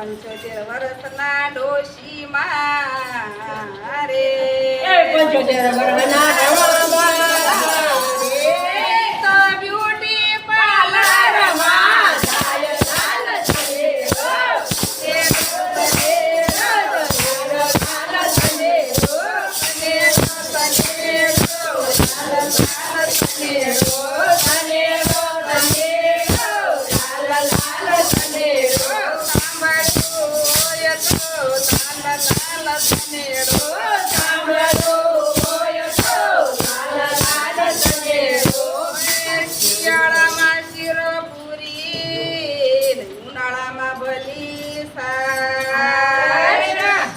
75 વર્ષના ડોશી મારે 75 વર્ષના બ્યુટી પાર્લરમાં જાય લાલ શિયાળામાં શીરો પૂરી ઉનાળામાં ભલી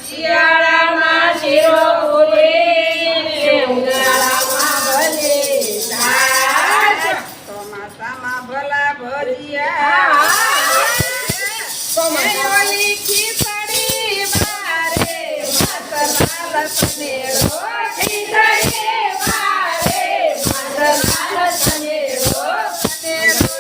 શિયાળામાં શીરો પૂરી ઉનાળામાં ભલી ચોમાસામાં ભલા ભજીયા ઓલી ખીચડી બારે મસાલા સનેડો ખીચડી બારે મસાલા સનેડો સનેડો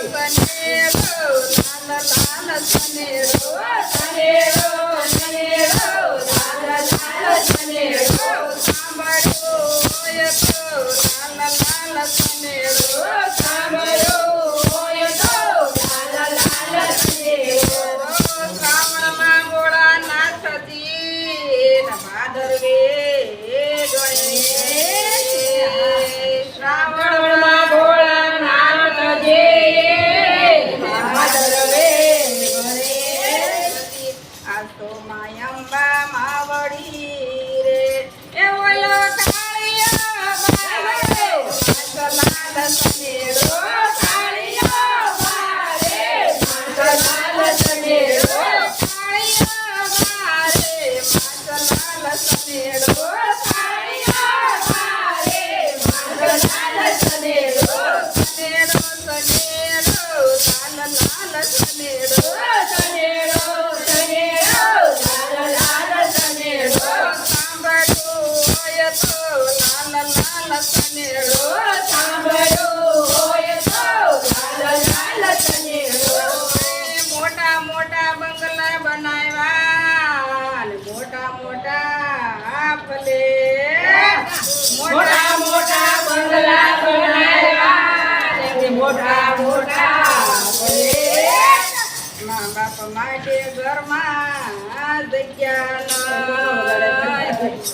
લાલ લાલ સનેડો સનેડો સનેડો લાલ લાલ સનેડો સાંભળો તો લાલ લાલ સનેડો સાંભળો હોય તો લાલ લાલ સનેડો શ્રાવણમાં ગોળા નાથજી ભાદરવે શ્રાવણમાં ભોળાનાથ જે ભાદરવે આ તો માયંબા માવડી રે એ ઓલો કાળિયા બારે લાલ સનેડો કાળિયો બારે લાલ સનેડો કાળિયા બારે લાલ સનેડો કાળિયો બારે લાલ સનેડો સનેડો સનેડો લાલ લાલ સનેડો સનેડો સનેડો લાલ લાલ સનેડો સાંભળો હોય તો લાલ લાલ સનેડો સાંભળો હોય તો લાલ લાલ સનેડો મોટા મોટા બંગલા બનાવ્યા ને મોટા મોટા ફલે મોટા મોટા બંગલા બનાવ્યા ને મોટા મોટા ભલે મા બાપ માટે ઘરમાં જગ્યા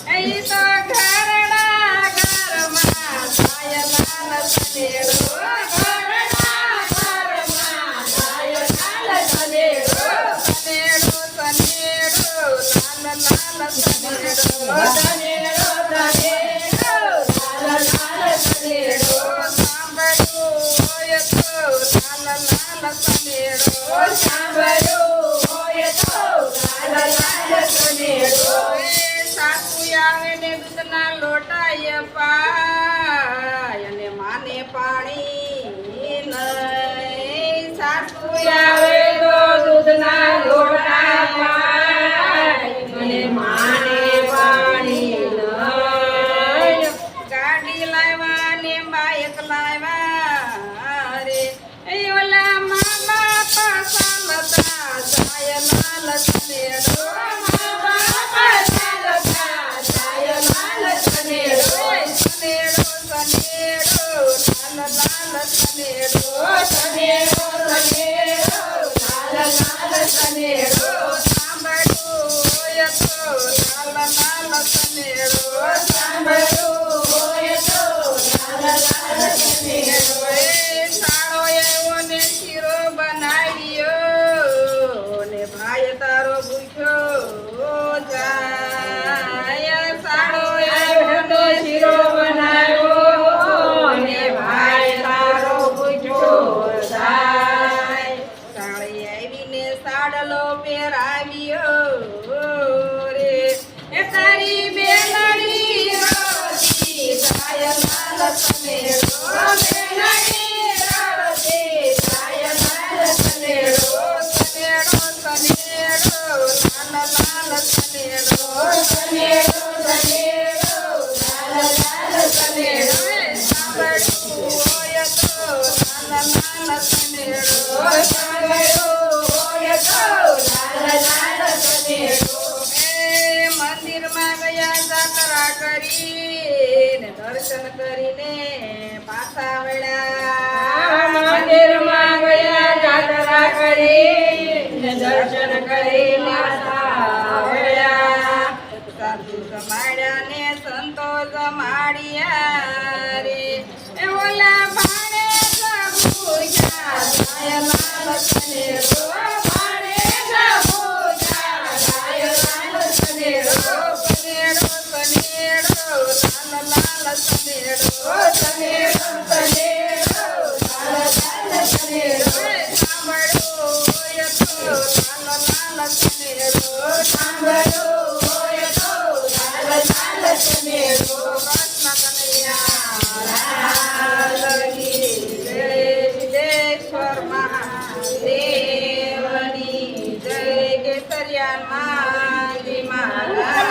નહીં તો ઘરડા ઘરમાં થાય લાલ સનેડો ઘરના ઘરમાં થાય લાલ સનેડો સનેડો સનેડો લાલ લાલ સનેડો સનેડો સનેડો લાલ લાલ સનેડો સાંભળ્યું હોય તો લાલ લાલ સનેડો સાંભળ્યું હોય તો લાલ લાલ સનેડો સાસુ આવે ને દૂધના લોટાય પાય અને માને પાણી નહીં સાસુ આવે તો દૂધના લોટા પાય અને માને પાણી નહીં ગાડી લાવ્યા ને બાઈક લાવ્યા રે એ ઓલા મા બાપ ચાલતા જાય લાલ સનેડો મા બાપ ચાલતા જાય લાલ સનેડો સનેડો સનેડો લાલ લાલ સનેડો સનેડો સનેડો લાલ લાલ સનેડો સાંભળ્યું હોય તો લાલ લાલ સનેડો સાંભળ્યું હોય તો લાલ લાલ સનેડો સાળો એવો ને શીરો બનાવ્યો ને ભાઈ તારો ભૂખ્યો જાય સાળો એવો તો શીરો બનાવ્યો ને ભાઈ તારો પૂછ્યો જાય સાળી આવીને સાડલો પહેરાવ્યો રે એ તારી બેલડી રોતી જાય લાલ સનેડો બેલડી રોતી જાય લાલ સનેડો સનેડો સનેડો લાલ લાલ સનેડો સનેડો સનેડો લાલ લાલ સનેડો સાંભળ્યું હોય તો લાલ લાલ સનેડો સાંભળ્યું હોય તો લાલ લાલ કરીને દર્શન કરીને પાછા વળ્યા મંદિરમાં ગયા જાત્રા કરીને દર્શન કરીને આવ્યા. સાધુ જમાડ્યા ને સંતો જમાડ્યા રે એ ઓલા ભાણે ભૂખ્યા જાય લાલ સનેડો ભાણે ભૂખ્યા જાય લાલ સનેડો. સનેડો સનેડો લાલ લાલ સનેડો સનેડો સનેડો લાલ લાલ સનેડો. સાંભળો હોય તો લાલ લાલ સનેડો સાંભળો હોય તો લાલ લાલ સનેડો. કૃષ્ણ કનૈયા લાલ કી જય સિદ્ધેશ્વર મહાદેવની જય કેસરિયા માજી મહારાજ